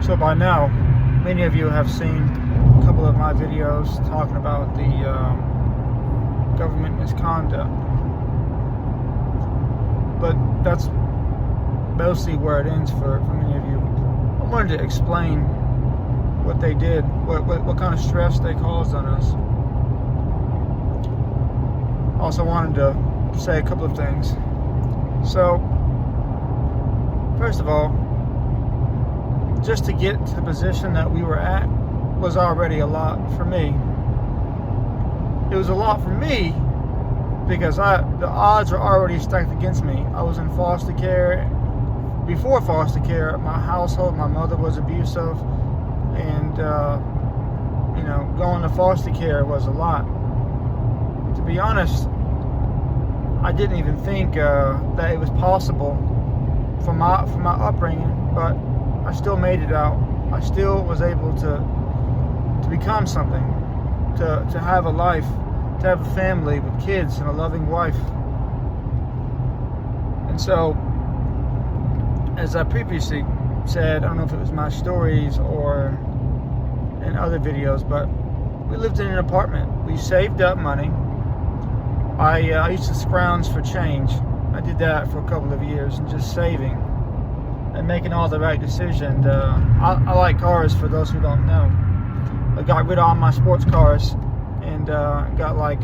So by now, many of you have seen a couple of my videos talking about the government misconduct. But that's mostly where it ends for many of you. I wanted to explain what they did, what kind of stress they caused on us. Also wanted to say a couple of things. So, first of all, just to get to the position that we were at was already a lot for me. It was a lot for me because the odds were already stacked against me. I was in foster care. Before foster care, my household, my mother was abusive, and going to foster care was a lot. To be honest, I didn't even think that it was possible for my upbringing, but I still made it out. I still was able to become something, to have a life, to have a family with kids and a loving wife. And so, as I previously said, I don't know if it was my stories or in other videos, but we lived in an apartment. We saved up money. I used to scrounge for change. I did that for a couple of years, and just saving and making all the right decisions. I like cars, for those who don't know. I got rid of all my sports cars and got like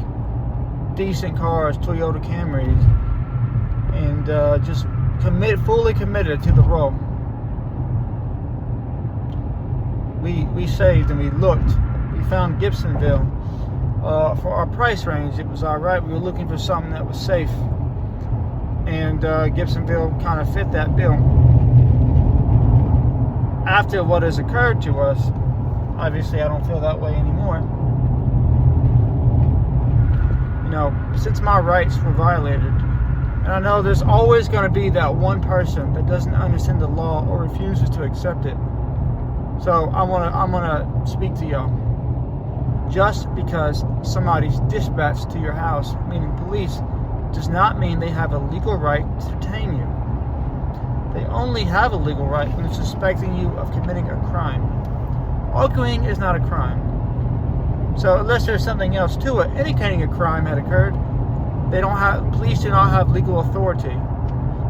decent cars, Toyota Camrys, and just fully committed to the role. We saved and we looked. We found Gibsonville. For our price range, it was alright. We were looking for something that was safe, and Gibsonville kind of fit that bill. After what has occurred to us, obviously I don't feel that way anymore. Since my rights were violated, and I know there's always going to be that one person that doesn't understand the law or refuses to accept it. So I'm gonna speak to y'all. Just because somebody's dispatched to your house, meaning police, does not mean they have a legal right to detain you. They only have a legal right when they're suspecting you of committing a crime. Arguing is not a crime. So unless there's something else to it, indicating a crime had occurred, police do not have legal authority.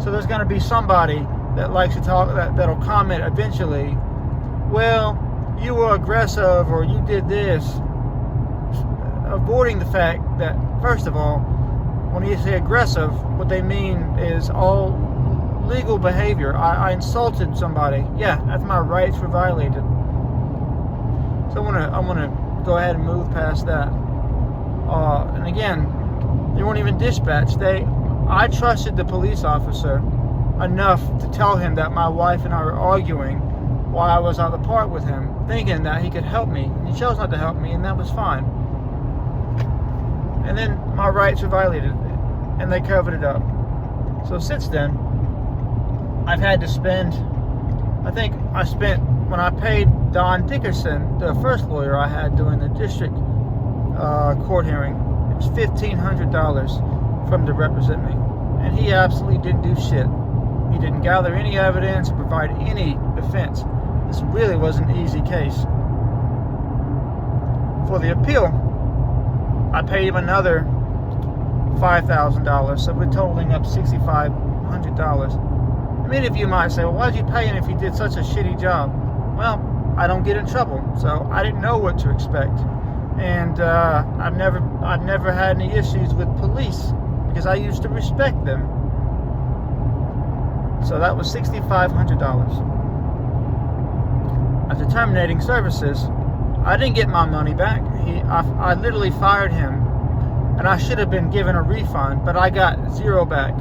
So there's going to be somebody that likes to talk, that'll comment eventually, well, you were aggressive or you did this, avoiding the fact that, first of all, when you say aggressive, what they mean is all legal behavior. I insulted somebody. Yeah, that's my rights were violated. So I want to go ahead and move past that. And again, they weren't even dispatched. I trusted the police officer enough to tell him that my wife and I were arguing while I was out of the park with him, thinking that he could help me. And he chose not to help me, and that was fine. And then my rights were violated, and they covered it up. So since then, I've had to spend, when I paid Don Dickerson, the first lawyer I had doing the district court hearing, it was $1,500 from to represent me. And he absolutely didn't do shit. He didn't gather any evidence or provide any defense. This really was an easy case. For the appeal, I paid him another $5,000, so we're totaling up $6,500. Many of you might say, well, why did you pay him if he did such a shitty job? Well, I don't get in trouble, so I didn't know what to expect. And I've never had any issues with police because I used to respect them. So that was $6,500. After terminating services, I didn't get my money back. I literally fired him, and I should have been given a refund, but I got zero back.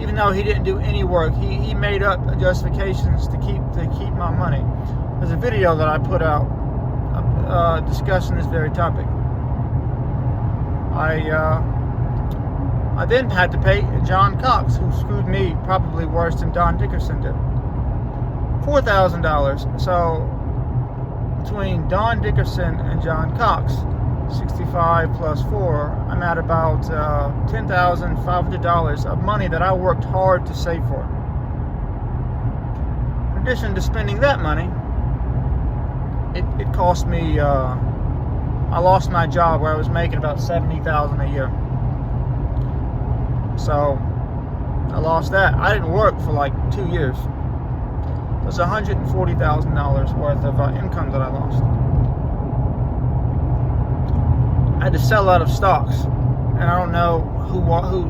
Even though he didn't do any work, he made up justifications to keep my money. There's a video that I put out discussing this very topic. I then had to pay John Cox, who screwed me probably worse than Don Dickerson did, $4,000. So between Don Dickerson and John Cox, 65 plus 4, I'm at about $10,500 of money that I worked hard to save for. addition to spending that money, it cost me. I lost my job where I was making about $70,000 a year. So I lost that. I didn't work for like 2 years. It was $140,000 worth of income that I lost. I had to sell out of stocks, and I don't know who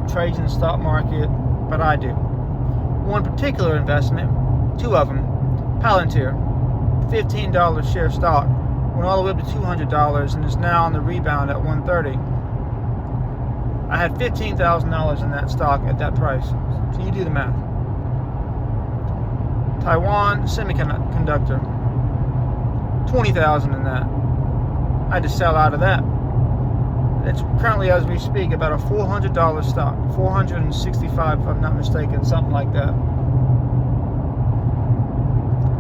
trades in the stock market, but I do. One particular investment, two of them, Palantir, $15 share stock, went all the way up to $200 and is now on the rebound at $130. I had $15,000 in that stock at that price. So you do the math. Taiwan Semiconductor, $20,000 in that. I had to sell out of that. It's currently, as we speak, about a $400 stock, $465 if I'm not mistaken, something like that.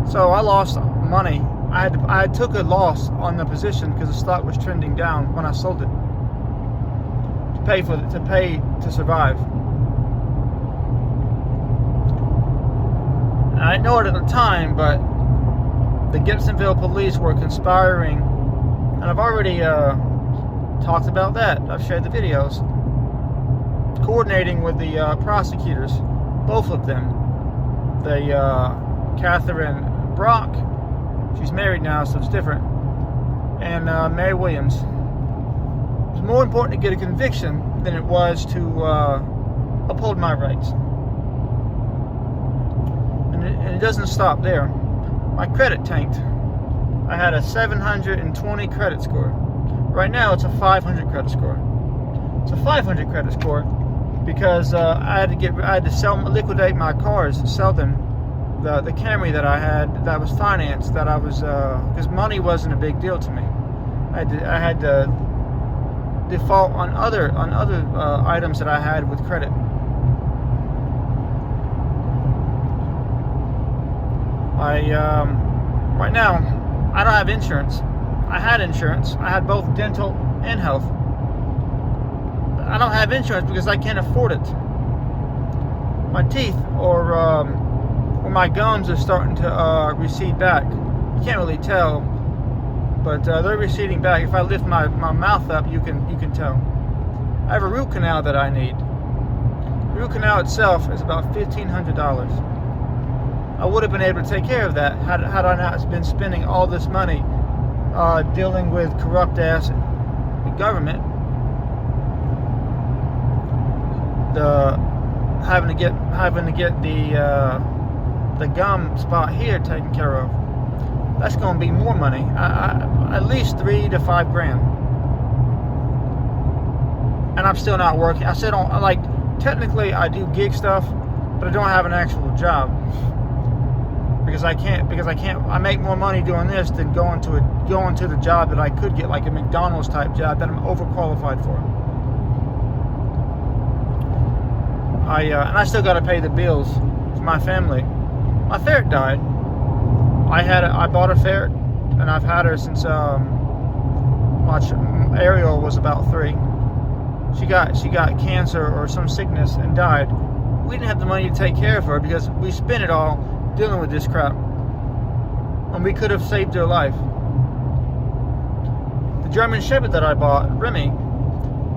So I lost money. I took a loss on the position because the stock was trending down when I sold it to pay to survive. And I didn't know it at the time, but the Gibsonville police were conspiring, and I've already talked about that. I've shared the videos. Coordinating with the prosecutors, both of them. Catherine Brock, she's married now, so it's different, and Mary Williams. It's more important to get a conviction than it was to uphold my rights. And it doesn't stop there. My credit tanked. I had a 720 credit score. Right now it's a 500 credit score. It's a 500 credit score because I had to liquidate my cars, sell them. The Camry that I had that was financed, that I was because money wasn't a big deal to me. I had to default on other items that I had with credit. Right now I don't have insurance. I had insurance. I had both dental and health. I don't have insurance because I can't afford it. My teeth or my gums are starting to recede back. You can't really tell, but they're receding back. If I lift my mouth up, you can tell. I have a root canal that I need. The root canal itself is about $1,500. I would have been able to take care of that had I not been spending all this money dealing with corrupt ass government. Having to get the gum spot here taken care of. That's going to be more money. At least $3 to $5 grand. And I'm still not working. I said technically I do gig stuff, but I don't have an actual job. Because I can't. I make more money doing this than going to the job that I could get, like a McDonald's type job that I'm overqualified for. And I still got to pay the bills for my family. My ferret died. I bought a ferret, and I've had her since Ariel was about 3. She got cancer or some sickness and died. We didn't have the money to take care of her because we spent it all dealing with this crap, and we could have saved her life. The German Shepherd that I bought, Remy,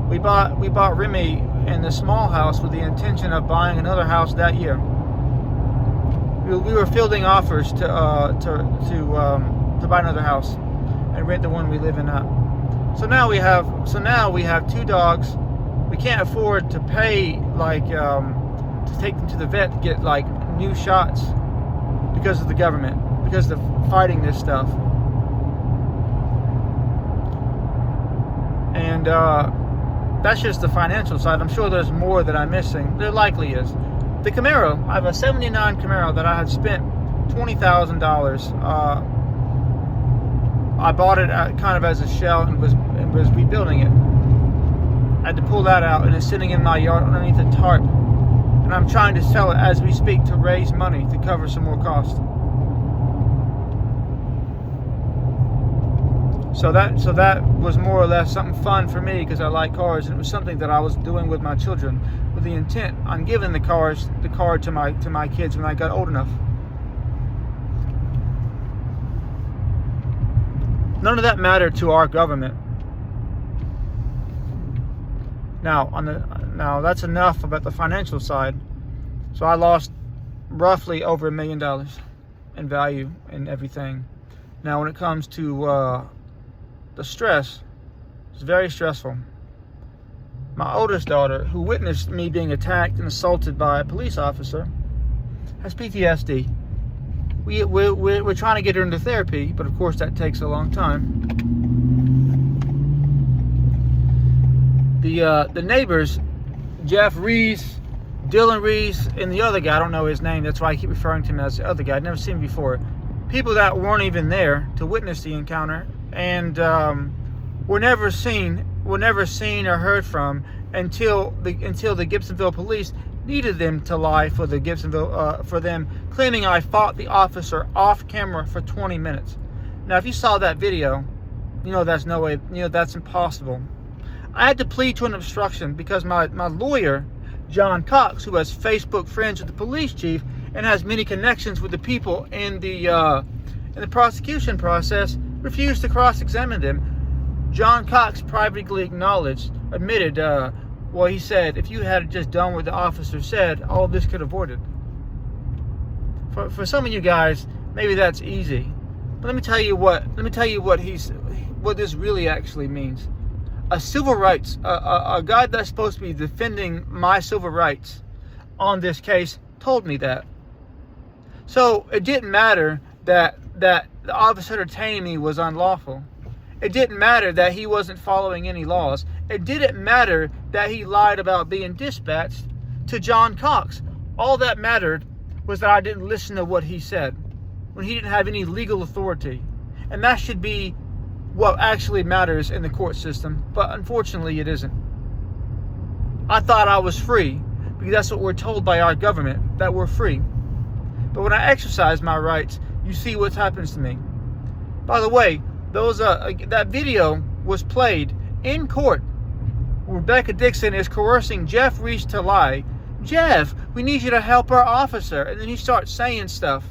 we bought Remy in the small house with the intention of buying another house that year. We were fielding offers to buy another house and rent the one we live in now. So now we have 2 dogs. We can't afford to pay to take them to the vet to get new shots because of the government, because they're fighting this stuff. And that's just the financial side. I'm sure there's more that I'm missing. There likely is. The Camaro, I have a 79 Camaro that I had spent $20,000. I bought it kind of as a shell and was rebuilding it. I had to pull that out, and it's sitting in my yard underneath a tarp. And I'm trying to sell it as we speak to raise money to cover some more costs. So that was more or less something fun for me because I like cars, and it was something that I was doing with my children with the intent on giving the car to my kids when I got old enough. None of that mattered to our government. Now that's enough about the financial side. So I lost roughly over $1 million in value and everything. Now when it comes to the stress, it's very stressful. My oldest daughter, who witnessed me being attacked and assaulted by a police officer, has PTSD. We're trying to get her into therapy, but of course that takes a long time. The neighbors, Jeff Reese, Dylan Reese, and the other guy, I don't know his name, that's why I keep referring to him as the other guy. I'd never seen him before. People that weren't even there to witness the encounter, and were never seen or heard from until the Gibsonville police needed them to lie for the Gibsonville for them claiming I fought the officer off camera for 20 minutes. Now, if you saw that video, you know that's no way. You know that's impossible. I had to plead to an obstruction because my lawyer, John Cox, who has Facebook friends with the police chief and has many connections with the people in the prosecution process, refused to cross-examine them. John Cox privately admitted, he said, if you had just done what the officer said, all of this could have avoided. For some of you guys, maybe that's easy. But let me tell you what this really actually means. A civil rights, a guy that's supposed to be defending my civil rights on this case told me that. So it didn't matter that the officer detaining me was unlawful. It didn't matter that he wasn't following any laws. It didn't matter that he lied about being dispatched to John Cox. All that mattered was that I didn't listen to what he said when he didn't have any legal authority. And that should be what actually matters in the court system, but unfortunately it isn't. I thought I was free because that's what we're told by our government, that we're free. But when I exercise my rights, you see what happens to me. By the way, that video was played in court. Rebecca Dixon is coercing Jeff Reese to lie. Jeff, we need you to help our officer. And then he starts saying stuff.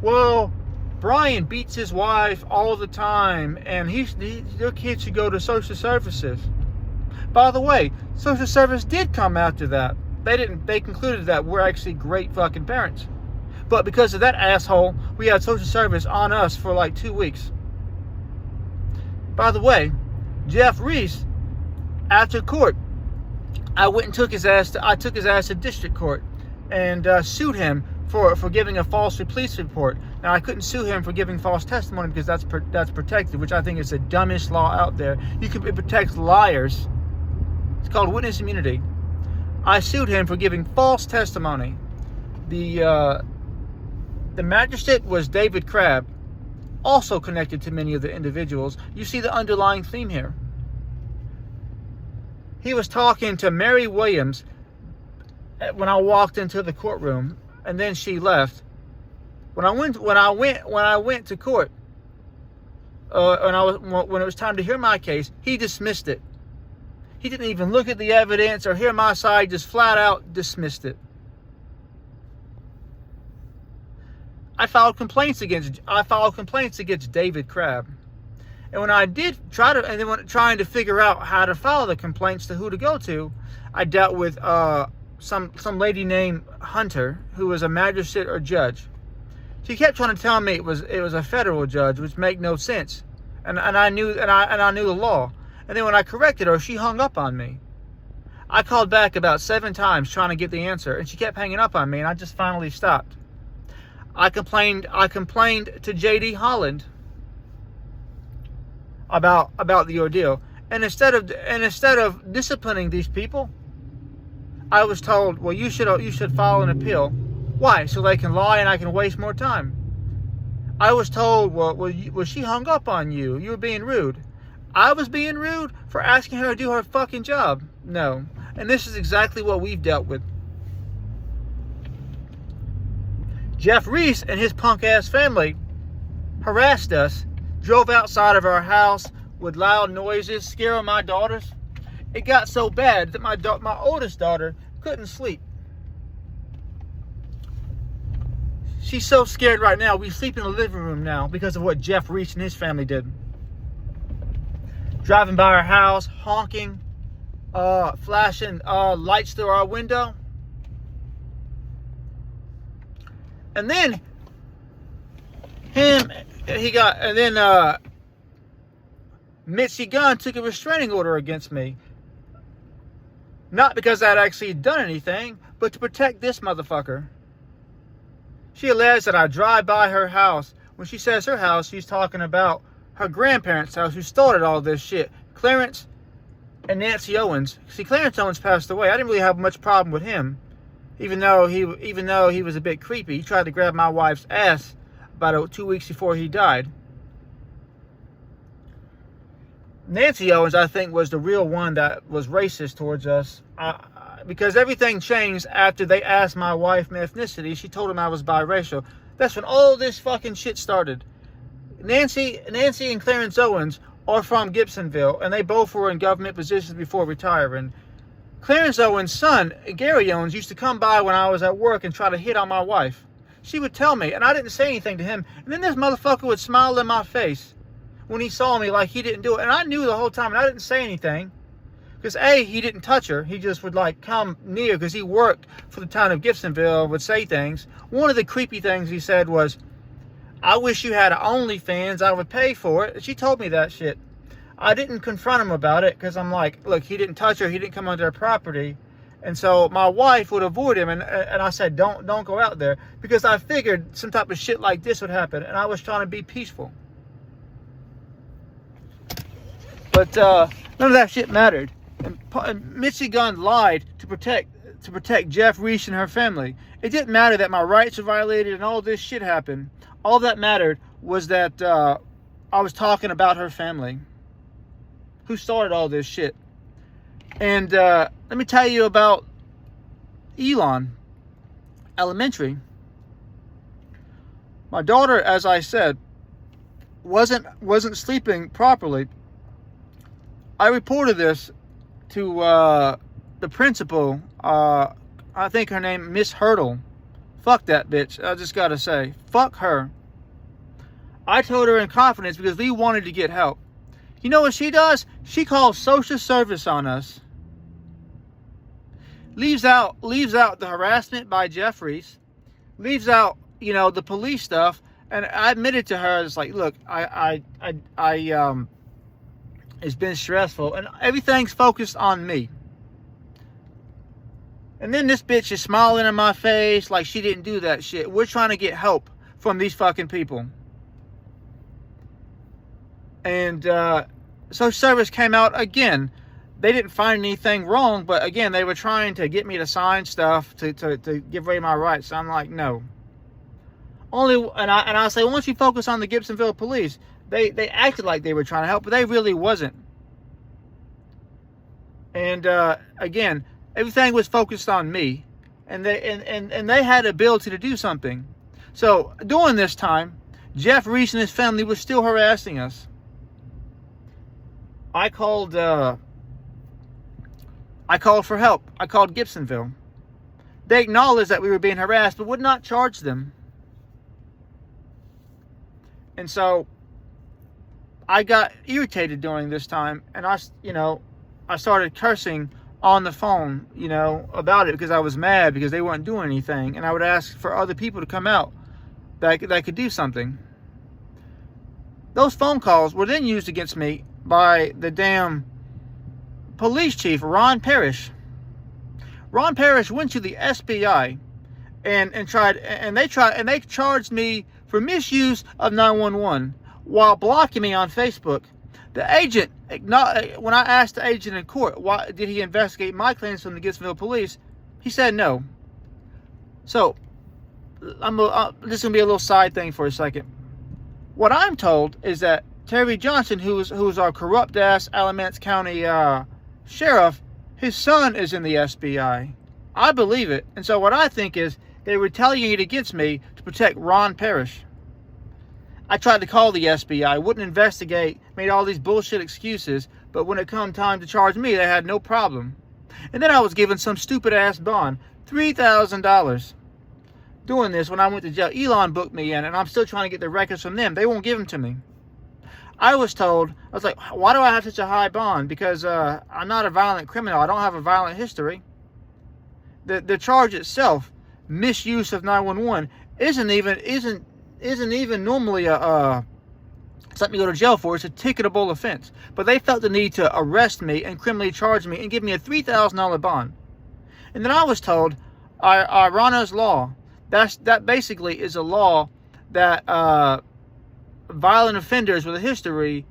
Well, Brian beats his wife all the time, and your kid should go to social services. By the way, social service did come after that. They concluded that we're actually great fucking parents. But because of that asshole, we had social service on us for like 2 weeks. By the way, Jeff Reese, after court, I took his ass to district court and sued him for giving a false police report. Now, I couldn't sue him for giving false testimony because that's protected, which I think is the dumbest law out there. It protects liars. It's called witness immunity. I sued him for giving false testimony. The magistrate was David Crabb, also connected to many of the individuals. You see the underlying theme here. He was talking to Mary Williams when I walked into the courtroom, and then she left. When I went to court, when it was time to hear my case, he dismissed it. He didn't even look at the evidence or hear my side, just flat out dismissed it. I filed complaints against David Crabb. And when I did trying to figure out how to file the complaints to who to go to, I dealt with some lady named Hunter, who was a magistrate or judge. She kept trying to tell me it was a federal judge, which made no sense. And I knew the law. And then when I corrected her, she hung up on me. I called back about 7 times trying to get the answer, and she kept hanging up on me, and I just finally stopped. I complained to J.D. Holland about the ordeal, and instead of disciplining these people, I was told, well, you should file an appeal. Why? So they can lie and I can waste more time. I was told, well, she hung up on you. You were being rude. I was being rude for asking her to do her fucking job. No. And this is exactly what we've dealt with. Jeff Reese and his punk-ass family harassed us, drove outside of our house with loud noises, scaring my daughters. It got so bad that my oldest daughter couldn't sleep. She's so scared right now. We sleep in the living room now because of what Jeff Reese and his family did. Driving by our house, honking, flashing lights through our window. And then Mitzi Gunn took a restraining order against me. Not because I'd actually done anything, but to protect this motherfucker. She alleged that I drive by her house. When she says her house, she's talking about her grandparents' house, who started all this shit. Clarence and Nancy Owens. See, Clarence Owens passed away. I didn't really have much problem with him, even though he was a bit creepy. He tried to grab my wife's ass about 2 weeks before he died. Nancy Owens, I think, was the real one that was racist towards us. Because everything changed after they asked my wife my ethnicity. She told him I was biracial. That's when all this fucking shit started. Nancy and Clarence Owens are from Gibsonville, and they both were in government positions before retiring. Clarence Owens' son, Gary Owens, used to come by when I was at work and try to hit on my wife. She would tell me, and I didn't say anything to him. And then this motherfucker would smile in my face when he saw me like he didn't do it. And I knew the whole time, and I didn't say anything. Because A, he didn't touch her. He just would like come near because he worked for the town of Gibsonville and would say things. One of the creepy things he said was, I wish you had an OnlyFans. I would pay for it. And she told me that shit. I didn't confront him about it because I'm like, look, he didn't touch her. He didn't come onto her property. And so my wife would avoid him. And I said, don't go out there. Because I figured some type of shit like this would happen. And I was trying to be peaceful. But none of that shit mattered. And Mitzi Gunn lied to protect Jeff Reese and her family. It didn't matter that my rights were violated and all this shit happened. All that mattered was that I was talking about her family, who started all this shit. And let me tell you about Elon Elementary. My daughter, as I said, wasn't sleeping properly. I reported this to the principal. I think her name, Miss Hurdle. Fuck that bitch. I just gotta say, fuck her. I told her in confidence because we wanted to get help. You know what she does? She calls social service on us. Leaves out the harassment by Jeff Reese. Leaves out, the police stuff. And I admitted to her, it's like, look, it's been stressful and everything's focused on me. And then this bitch is smiling in my face like she didn't do that shit. We're trying to get help from these fucking people. And social service came out again. They didn't find anything wrong, but again, they were trying to get me to sign stuff to give away my rights. I'm like, no. I say, once you focus on the Gibsonville police, they acted like they were trying to help, but they really wasn't. And again, everything was focused on me, and they had the ability to do something. So during this time, Jeff Reese and his family was still harassing us. I called for help. I called Gibsonville. They acknowledged that we were being harassed, but would not charge them. And so I got irritated during this time, and I started cursing on the phone, about it because I was mad because they weren't doing anything, and I would ask for other people to come out that could do something. Those phone calls were then used against me by the damn police chief, Ron Parrish. Ron Parrish went to the SBI and they charged me for misuse of 911 while blocking me on Facebook. The agent, when I asked the agent in court, why did he investigate my claims from the Gibsonville police, he said no. So, this is going to be a little side thing for a second. What I'm told is that Terry Johnson, who's our corrupt-ass Alamance County sheriff, his son is in the SBI. I believe it. And so what I think is they retaliated against me to protect Ron Parrish. I tried to call the SBI, wouldn't investigate, made all these bullshit excuses, but when it come time to charge me, they had no problem. And then I was given some stupid-ass bond, $3,000. doing this when I went to jail. Elon booked me in, and I'm still trying to get the records from them. They won't give them to me. I was told, I was like, why do I have such a high bond? Because I'm not a violent criminal. I don't have a violent history. The charge itself, misuse of 911, isn't even normally something you go to jail for. It's a ticketable offense. But they felt the need to arrest me and criminally charge me and give me a $3,000 bond. And then I was told, Irana's law, that basically is a law that violent offenders with a history,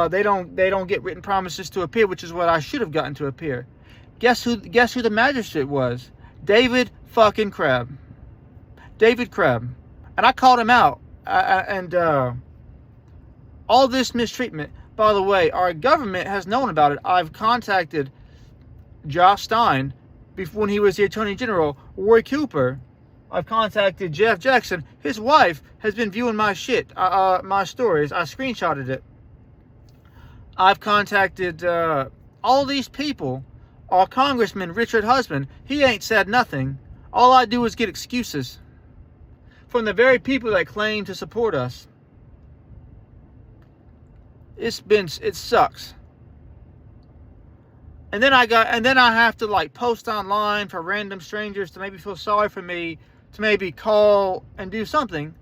they don't get written promises to appear, which is what I should have gotten to appear. Guess who the magistrate was? David fucking Crabb. David Crabb. And I called him out. And all this mistreatment, by the way, our government has known about it. I've contacted Josh Stein when he was the Attorney General, Roy Cooper. I've contacted Jeff Jackson. His wife has been viewing my shit, my stories. I screenshotted it. I've contacted all these people. Our Congressman, Richard Husband, he ain't said nothing. All I do is get excuses from the very people that claim to support us. It sucks. And then I have to like post online for random strangers to maybe feel sorry for me, to maybe call and do something.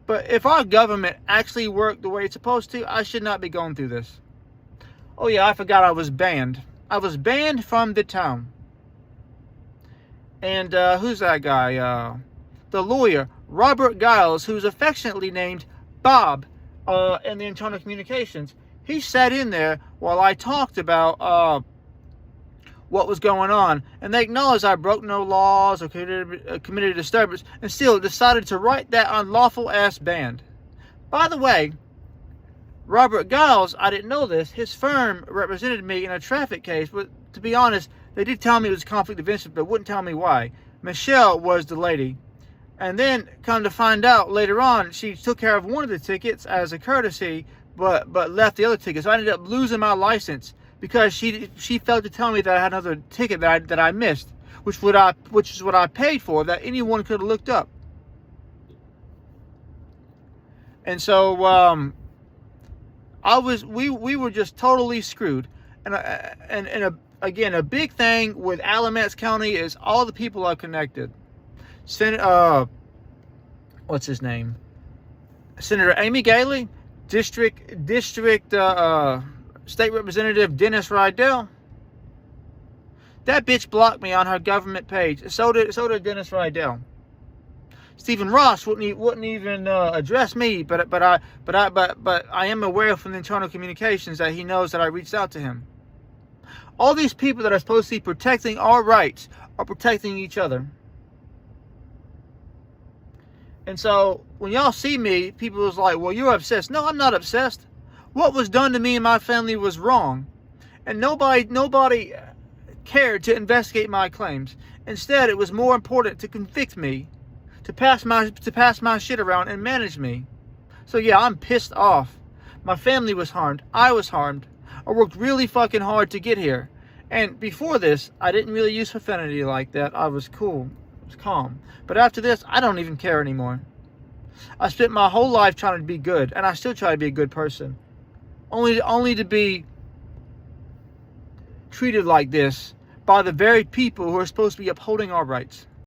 But if our government actually worked the way it's supposed to, I should not be going through this. Oh yeah, I forgot I was banned. I was banned from the town. And who's that guy? The lawyer, Robert Giles, who's affectionately named Bob in the internal communications. He sat in there while I talked about what was going on. And they acknowledged I broke no laws or committed a disturbance, and still decided to write that unlawful ass ban. By the way, Robert Giles, I didn't know this, his firm represented me in a traffic case, but to be honest, they did tell me it was a conflict of interest, but wouldn't tell me why. Michelle was the lady. And then, come to find out later on, she took care of one of the tickets as a courtesy, but left the other ticket. So I ended up losing my license because she failed to tell me that I had another ticket that I missed, which is what I paid for, that anyone could have looked up. And so, we were just totally screwed. And again, a big thing with Alamance County is all the people I've connected. What's his name? Senator Amy Galey, District State Representative Dennis Rydell. That bitch blocked me on her government page. So did Dennis Rydell. Stephen Ross wouldn't even address me, but I am aware from the internal communications that he knows that I reached out to him. All these people that are supposed to be protecting our rights are protecting each other. And so when y'all see me, people was like, well, you're obsessed. No, I'm not obsessed. What was done to me and my family was wrong. And nobody cared to investigate my claims. Instead, it was more important to convict me, to pass my shit around and manage me. So yeah, I'm pissed off. My family was harmed. I was harmed. I worked really fucking hard to get here. And before this, I didn't really use profanity like that. I was cool. I was calm. But after this, I don't even care anymore. I spent my whole life trying to be good, and I still try to be a good person. Only to be treated like this by the very people who are supposed to be upholding our rights.